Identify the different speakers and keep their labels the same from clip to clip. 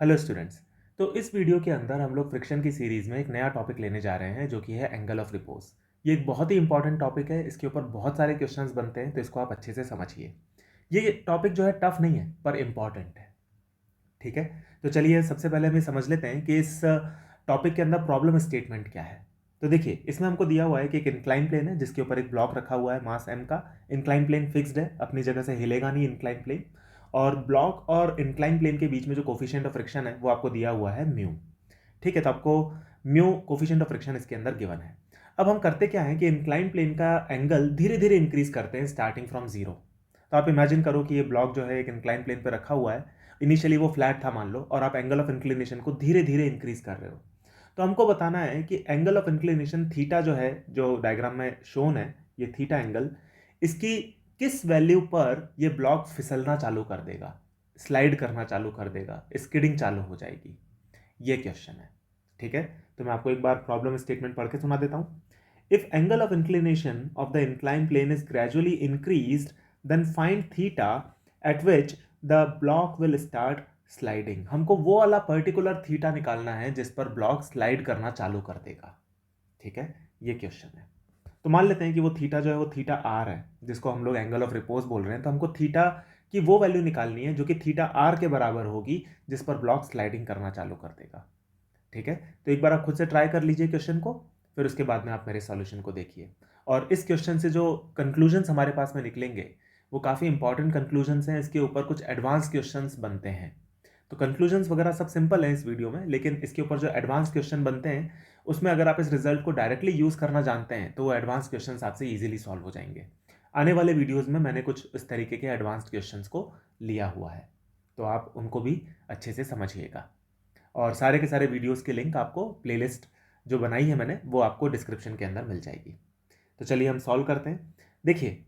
Speaker 1: Hello students. तो इस video के अंदर हम लोग फ्रिक्शन की सीरीज़ में एक नया टॉपिक लेने जा रहे हैं जो कि है एंगल ऑफ रिपोज। ये एक बहुत ही इंपॉर्टेंट टॉपिक है, इसके ऊपर बहुत सारे क्वेश्चंस बनते हैं, तो इसको आप अच्छे से समझिए। ये टॉपिक जो है टफ नहीं है पर इम्पॉर्टेंट है। ठीक है, तो चलिए सबसे पहले हम ये समझ लेते हैं कि इस टॉपिक के अंदर प्रॉब्लम स्टेटमेंट क्या है। तो देखिए, इसमें हमको दिया हुआ है कि एक इंक्लाइन प्लेन है जिसके ऊपर एक ब्लॉक रखा हुआ है मास m का। इंक्लाइन प्लेन फिक्स्ड है, अपनी जगह से हिलेगा नहीं इंक्लाइन प्लेन। और ब्लॉक और इंक्लाइन प्लेन के बीच में जो कोफिशिएंट ऑफ फ्रिक्शन है वो आपको दिया हुआ है म्यू। ठीक है, तो आपको म्यू कोफिशिएंट ऑफ फ्रिक्शन इसके अंदर गिवन है। अब हम करते क्या है कि इंक्लाइन प्लेन का एंगल धीरे धीरे इंक्रीज करते हैं स्टार्टिंग फ्रॉम जीरो। तो आप इमेजिन करो कि ये ब्लॉक जो है एक इंक्लाइन प्लेन पे रखा हुआ है। इनिशियली वो फ्लैट था मान लो, और आप एंगल ऑफ इंक्लिनेशन को धीरे धीरे इंक्रीज कर रहे हो। तो हमको बताना है कि एंगल ऑफ इंक्लिनेशन थीटा जो है, जो डायग्राम में शोन है, ये थीटा एंगल, इसकी किस वैल्यू पर ये ब्लॉक फिसलना चालू कर देगा, स्लाइड करना चालू कर देगा, स्किडिंग चालू हो जाएगी। ये क्वेश्चन है। ठीक है, तो मैं आपको एक बार प्रॉब्लम स्टेटमेंट पढ़ के सुना देता हूं। If angle of inclination of the incline plane is gradually increased, then find theta at which the block will start sliding. हमको वो वाला पर्टिकुलर थीटा निकालना है जिस पर ब्लॉक स्लाइड करना चालू कर देगा। ठीक है, ये क्वेश्चन है। तो मान लेते हैं कि वो थीटा जो है वो थीटा आर है, जिसको हम लोग एंगल ऑफ रिपोज बोल रहे हैं। तो हमको थीटा की वो वैल्यू निकालनी है जो कि थीटा आर के बराबर होगी, जिस पर ब्लॉक स्लाइडिंग करना चालू कर देगा। ठीक है, तो एक बार आप खुद से ट्राई कर लीजिए क्वेश्चन को, फिर उसके बाद में आप मेरे सॉल्यूशन को देखिए। और इस क्वेश्चन से जो कंक्लूजन्स हमारे पास में निकलेंगे वो काफ़ी इंपॉर्टेंट कंक्लूजन्स हैं। इसके ऊपर कुछ एडवांस क्वेश्चंस बनते हैं। तो कंक्लूजन्स वगैरह सब सिंपल है इस वीडियो में, लेकिन इसके ऊपर जो एडवांस क्वेश्चन बनते हैं उसमें अगर आप इस रिजल्ट को डायरेक्टली यूज़ करना जानते हैं तो वो एडवांस क्वेश्चंस आपसे ईजिली सॉल्व हो जाएंगे। आने वाले वीडियोज़ में मैंने कुछ इस तरीके के एडवांस्ड क्वेश्चंस को लिया हुआ है, तो आप उनको भी अच्छे से समझिएगा। और सारे के सारे वीडियोज़ के लिंक आपको प्लेलिस्ट जो बनाई है मैंने वो आपको डिस्क्रिप्शन के अंदर मिल जाएगी। तो चलिए हम सॉल्व करते हैं। देखिए,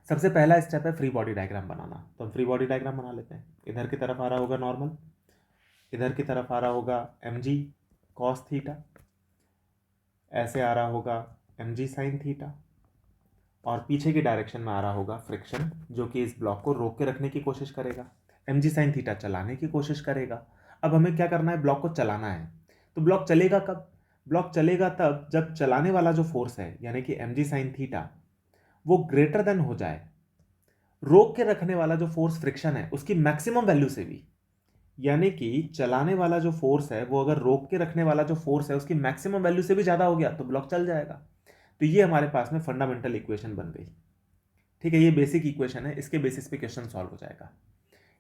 Speaker 1: सबसे पहला स्टेप है फ्री बॉडी डायग्राम बनाना। तो हम फ्री बॉडी डायग्राम बना लेते हैं। इधर की तरफ आ रहा होगा नॉर्मल, इधर की तरफ आ रहा होगा एम जी कॉस थीटा, ऐसे आ रहा होगा एम जी साइन थीटा, और पीछे की डायरेक्शन में आ रहा होगा फ्रिक्शन, जो कि इस ब्लॉक को रोक के रखने की कोशिश करेगा। एम जी साइन थीटा चलाने की कोशिश करेगा। अब हमें क्या करना है, ब्लॉक को चलाना है। तो ब्लॉक चलेगा कब? ब्लॉक चलेगा तब जब चलाने वाला जो फोर्स है यानी कि एम जी साइन थीटा वो ग्रेटर देन हो जाए रोक के रखने वाला जो फोर्स फ्रिक्शन है उसकी मैक्सिमम वैल्यू से भी। यानी कि चलाने वाला जो फोर्स है वो अगर रोक के रखने वाला जो फोर्स है उसकी मैक्सिमम वैल्यू से भी ज्यादा हो गया तो ब्लॉक चल जाएगा। तो ये हमारे पास में फंडामेंटल इक्वेशन बन गई। ठीक है, ये बेसिक इक्वेशन है, इसके बेसिस पे क्वेश्चन सॉल्व हो जाएगा।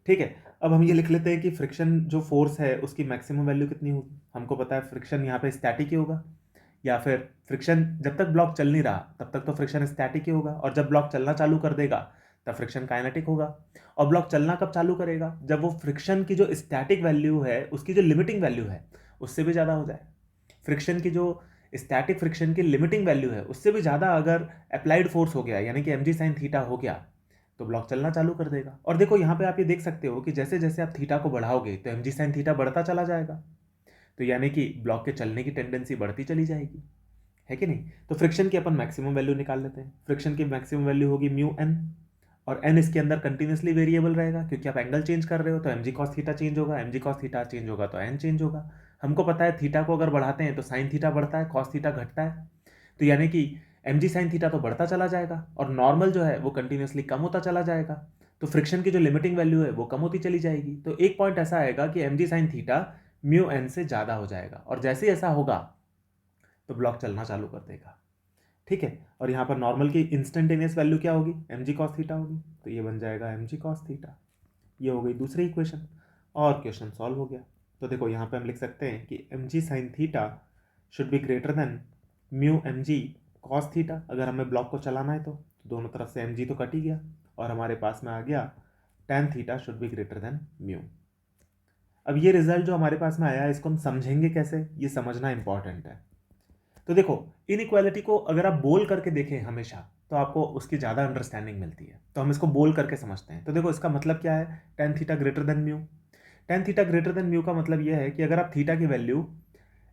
Speaker 1: ठीक है, अब हम ये लिख लेते हैं कि फ्रिक्शन जो फोर्स है उसकी मैक्सिमम वैल्यू कितनी होगी। हमको पता है फ्रिक्शन यहाँ पे स्टैटिक ही होगा, या फिर फ्रिक्शन जब तक ब्लॉक चल नहीं रहा तब तक तो फ्रिक्शन स्टैटिक ही होगा, और जब ब्लॉक चलना चालू कर देगा तब फ्रिक्शन काइनेटिक होगा। और ब्लॉक चलना कब चालू करेगा? जब वो फ्रिक्शन की जो स्टैटिक वैल्यू है उसकी जो लिमिटिंग वैल्यू है उससे भी ज़्यादा हो जाए। फ्रिक्शन की जो स्टैटिक फ्रिक्शन की लिमिटिंग वैल्यू है उससे भी ज़्यादा अगर अप्लाइड फोर्स हो गया यानी कि एम जी साइन थीटा हो गया तो ब्लॉक चलना चालू कर देगा। और देखो यहाँ पे आप ये देख सकते हो कि जैसे जैसे आप थीटा को बढ़ाओगे तो एम जी साइन थीटा बढ़ता चला जाएगा। तो यानी कि ब्लॉक के चलने की टेंडेंसी बढ़ती चली जाएगी, है कि नहीं? तो फ्रिक्शन की अपन मैक्सिमम वैल्यू निकाल लेते हैं। फ्रिक्शन की मैक्सिमम वैल्यू होगी म्यू एन, और एन इसके अंदर कंटिन्यूसली वेरिएबल रहेगा क्योंकि आप एंगल चेंज कर रहे हो। तो एम जी कॉस थीटा चेंज होगा, एम जी कॉस थीटा चेंज होगा तो एन चेंज होगा। हमको पता है थीटा को अगर बढ़ाते हैं तो साइन थीटा बढ़ता है, कॉस थीटा घटता है। तो यानी कि एम जी साइन थीटा तो बढ़ता चला जाएगा और नॉर्मल जो है वो कंटिन्यूसली कम होता चला जाएगा। तो फ्रिक्शन की जो लिमिटिंग वैल्यू है वो कम होती चली जाएगी। तो एक पॉइंट ऐसा आएगा कि एम जी साइन थीटा म्यू एन से ज़्यादा हो जाएगा, और जैसे ही ऐसा होगा तो ब्लॉक चलना चालू कर देगा। ठीक है, और यहाँ पर नॉर्मल की इंस्टेंटेनियस वैल्यू क्या होगी? एम जी कॉस थीटा होगी। तो ये बन जाएगा एम जी कॉस थीटा। ये हो गई दूसरी इक्वेशन, और क्वेश्चन सॉल्व हो गया। तो देखो यहाँ पे हम लिख सकते हैं कि m ji sine theta should be greater than mu M G cos theta. अगर हमें ब्लॉक को चलाना है तो दोनों तरफ से एम जी तो कट ही गया, और हमारे पास में आ गया tan theta should be greater than mu. अब ये रिजल्ट जो हमारे पास में आया है इसको हम समझेंगे कैसे, ये समझना इंपॉर्टेंट है। तो देखो, इनइक्वालिटी को अगर आप बोल करके देखें हमेशा तो आपको उसकी ज़्यादा अंडरस्टैंडिंग मिलती है। तो हम इसको बोल करके समझते हैं। तो देखो, इसका मतलब क्या है? Tan theta greater than mu. Tan theta greater than mu का मतलब यह है कि अगर आप थीटा की वैल्यू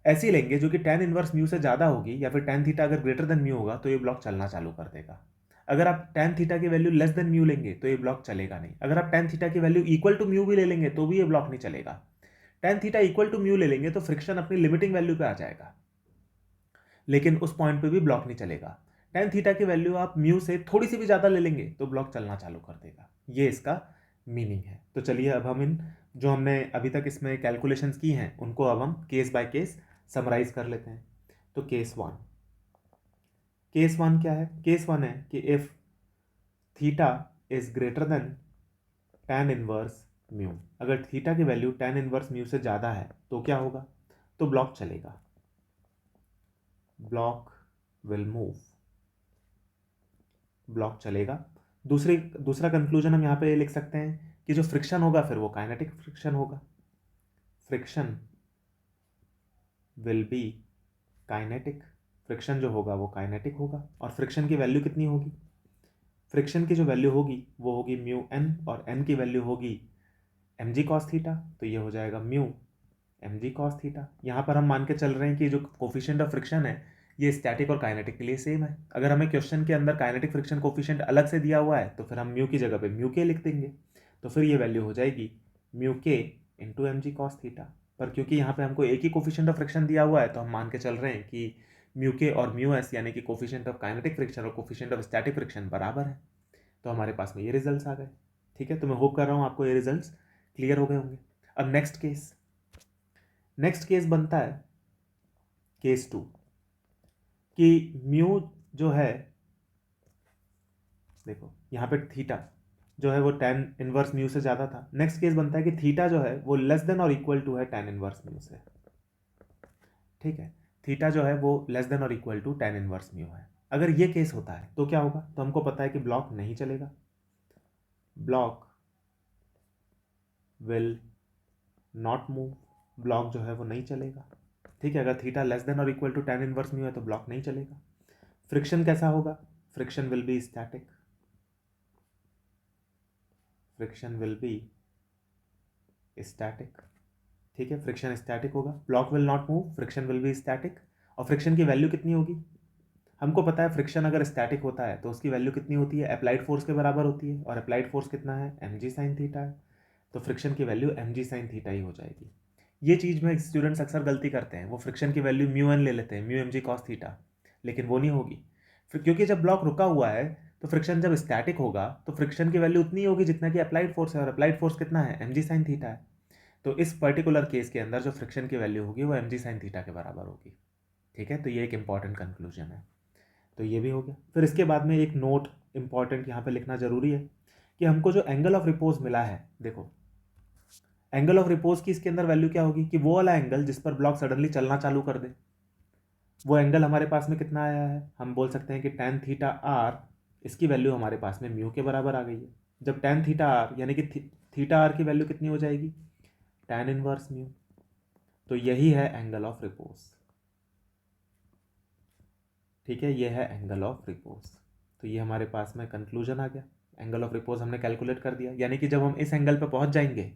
Speaker 1: ऐसी लेंगे जो कि टेन इनवर्स म्यू से ज़्यादा होगी, या फिर टेन थीटा अगर ग्रेटर देन म्यू होगा तो ये ब्लॉक चलना चालू कर देगा। अगर आप टेन थीटा की वैल्यू लेस देन म्यू लेंगे तो ये ब्लॉक चलेगा नहीं। अगर आप टेन थीटा की वैल्यू इक्वल टू म्यू भी ले लेंगे तो भी ये ब्लॉक नहीं चलेगा। tan theta equal to mu ले लेंगे तो फ्रिक्शन अपनी लिमिटिंग वैल्यू पे आ जाएगा, लेकिन उस पॉइंट पे भी ब्लॉक नहीं चलेगा। tan थीटा की वैल्यू आप म्यू से थोड़ी सी भी ज़्यादा ले लेंगे तो ब्लॉक चलना चालू कर देगा। ये इसका मीनिंग है। तो चलिए अब हम इन जो हमने अभी तक इसमें कैलकुलेशंस की हैं उनको अब हम केस बाय केस समराइज कर लेते हैं। तो केस वन क्या है? केस वन है कि if theta is greater than tan inverse mu, अगर थीटा की वैल्यू tan इनवर्स म्यू से ज़्यादा है तो क्या होगा? तो ब्लॉक चलेगा, ब्लॉक विल मूव, ब्लॉक चलेगा। दूसरा कंक्लूजन हम यहाँ पे लिख सकते हैं कि जो फ्रिक्शन होगा फिर वो काइनेटिक फ्रिक्शन होगा, friction will B kinetic, friction जो होगा वो काइनेटिक होगा। और फ्रिक्शन की वैल्यू कितनी होगी? फ्रिक्शन की जो वैल्यू होगी वो होगी म्यू एन, और एन की वैल्यू होगी एम जी कॉस थीटा, तो ये हो जाएगा mu M G cos theta. यहाँ पर हम मान के चल रहे हैं कि जो कोफिशिएंट ऑफ फ्रिक्शन है ये स्टैटिक और काइनेटिक के लिए सेम है। अगर हमें क्वेश्चन के अंदर काइनेटिक फ्रिक्शन कोफिशिएंट अलग से दिया हुआ है तो फिर हम म्यू की जगह पे म्यू के लिख देंगे, तो फिर ये वैल्यू हो जाएगी म्यू के इंटू एम जी कॉस थीटा। पर क्योंकि यहाँ पे हमको एक ही कोफिशिएंट ऑफ फ्रिक्शन दिया हुआ है तो हम मान के चल रहे हैं कि म्यू के और म्यू एस यानी कि कोफिशिएंट ऑफ काइनेटिक फ्रिक्शन और कोफिशिएंट ऑफ स्टैटिक फ्रिक्शन बराबर है। तो हमारे पास में ये रिजल्ट्स आ गए। ठीक है, तो मैं होप कर रहा हूँ आपको ये रिजल्ट्स क्लियर हो गए होंगे। अब नेक्स्ट केस बनता है केस टू कि म्यू जो है, देखो यहाँ पे थीटा जो है वो tan इनवर्स म्यू से ज़्यादा था। नेक्स्ट केस बनता है कि थीटा जो है वो लेस देन और इक्वल टू है tan इनवर्स म्यू से। ठीक है, थीटा जो है वो लेस देन और equal to tan inverse mu है। अगर ये केस होता है तो क्या होगा? तो हमको पता है कि ब्लॉक नहीं चलेगा, block will not move, block जो है वो नहीं चलेगा। ठीक है, अगर थीटा लेस देन और equal to tan inverse mu है तो ब्लॉक नहीं चलेगा। फ्रिक्शन कैसा होगा? Friction will be static, friction will be static. ठीक है, फ्रिक्शन स्टैटिक होगा, block will not move, friction will be static. और फ्रिक्शन की वैल्यू कितनी होगी? हमको पता है फ्रिक्शन अगर स्टैटिक होता है तो उसकी वैल्यू कितनी होती है? अप्लाइड फोर्स के बराबर होती है, और अप्लाइड फोर्स कितना है? एम जी साइन थीटा है। तो फ्रिक्शन की वैल्यू एम जी साइन थीटा ही हो जाएगी। ये चीज़ में स्टूडेंट्स अक्सर गलती करते हैं, वो फ्रिक्शन की वैल्यू म्यू एन ले लेते हैं, mu M G cos theta, लेकिन वो नहीं होगी। फिर क्योंकि जब ब्लॉक रुका हुआ है तो फ्रिक्शन जब स्टैटिक होगा तो फ्रिक्शन की वैल्यू उतनी होगी जितना कि अप्लाइड फोर्स है, और अप्लाइड फोर्स कितना है? एम जी साइन थीटा है। तो इस पर्टिकुलर केस के अंदर जो फ्रिक्शन की वैल्यू होगी वो एम जी साइन थीटा के बराबर होगी। ठीक है, तो ये एक इंपॉर्टेंट कंक्लूजन है। तो ये भी हो गया। फिर इसके बाद में एक नोट इंपॉर्टेंट यहाँ पे लिखना जरूरी है कि हमको जो एंगल ऑफ रिपोज मिला है, देखो एंगल ऑफ रिपोज की इसके अंदर वैल्यू क्या होगी कि वो वाला एंगल जिस पर ब्लॉक सडनली चलना चालू कर दे, वो एंगल हमारे पास में कितना आया है? हम बोल सकते हैं कि tan थीटा आर, इसकी वैल्यू हमारे पास में म्यू के बराबर आ गई है। जब tan थीटा आर यानी कि थीटा आर की वैल्यू कितनी हो जाएगी? tan inverse mu. तो यही है एंगल ऑफ रिपोज। ठीक है, ये है एंगल ऑफ रिपोज। तो ये हमारे पास में कंक्लूजन आ गया, एंगल ऑफ रिपोज हमने कैलकुलेट कर दिया। यानी कि जब हम इस एंगल पे पहुंच जाएंगे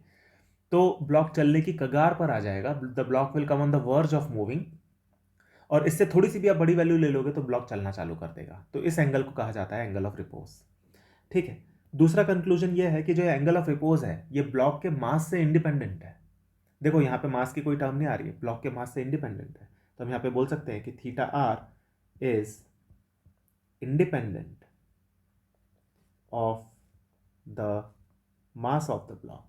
Speaker 1: तो ब्लॉक चलने की कगार पर आ जाएगा, the block will come on the verge of moving, और इससे थोड़ी सी भी आप बड़ी वैल्यू ले लोगे तो ब्लॉक चलना चालू कर देगा। तो इस एंगल को कहा जाता है एंगल ऑफ रिपोज। ठीक है, दूसरा कंक्लूजन ये है कि जो एंगल ऑफ रिपोज है ये ब्लॉक के मास से इंडिपेंडेंट है। देखो यहाँ पे मास की कोई टर्म नहीं आ रही है, ब्लॉक के मास से इंडिपेंडेंट है। तो हम यहाँ पे बोल सकते हैं कि theta R is independent of the mass of the block.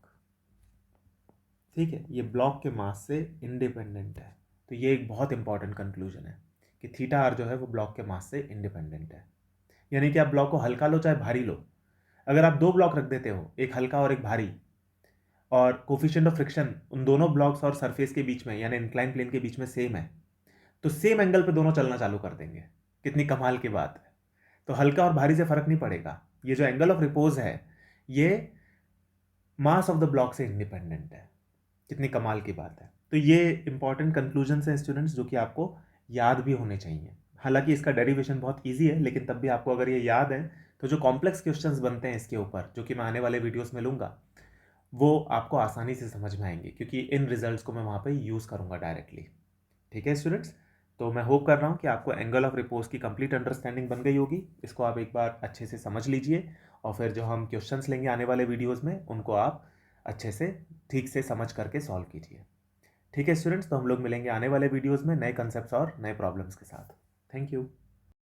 Speaker 1: ठीक है, ये ब्लॉक के मास से इंडिपेंडेंट है। तो ये एक बहुत इंपॉर्टेंट कंक्लूजन है कि थीटा आर जो है वो ब्लॉक के मास से इंडिपेंडेंट है। यानी कि आप ब्लॉक को हल्का लो चाहे भारी लो, अगर आप दो ब्लॉक रख देते हो, एक हल्का और एक भारी, और कोफिशिएंट ऑफ फ्रिक्शन उन दोनों ब्लॉक्स और सरफेस के बीच में यानी इंक्लाइन प्लेन के बीच में सेम है, तो सेम एंगल पे दोनों चलना चालू कर देंगे। कितनी कमाल की बात है। तो हल्का और भारी से फर्क नहीं पड़ेगा, ये जो एंगल ऑफ रिपोज है ये मास ऑफ द ब्लॉक से इंडिपेंडेंट है। कितनी कमाल की बात है। तो ये इंपॉर्टेंट कंक्लूजन्स हैं स्टूडेंट्स, जो कि आपको याद भी होने चाहिए। हालांकि इसका डेरिवेशन बहुत ईजी है, लेकिन तब भी आपको अगर ये याद है तो जो कॉम्प्लेक्स क्वेश्चंस बनते हैं इसके ऊपर, जो कि मैं आने वाले वीडियोस में लूँगा, वो आपको आसानी से समझ में आएंगे, क्योंकि इन रिजल्ट्स को मैं वहाँ पे यूज़ करूँगा डायरेक्टली। ठीक है स्टूडेंट्स, तो मैं होप कर रहा हूँ कि आपको एंगल ऑफ रिपोज की कंप्लीट अंडरस्टैंडिंग बन गई होगी। इसको आप एक बार अच्छे से समझ लीजिए, और फिर जो हम क्वेश्चंस लेंगे आने वाले वीडियोज़ में उनको आप अच्छे से ठीक से समझ करके सॉल्व कीजिए। ठीक है स्टूडेंट्स, तो हम लोग मिलेंगे आने वाले वीडियोज़ में नए कंसेप्ट्स और नए प्रॉब्लम्स के साथ। Thank you.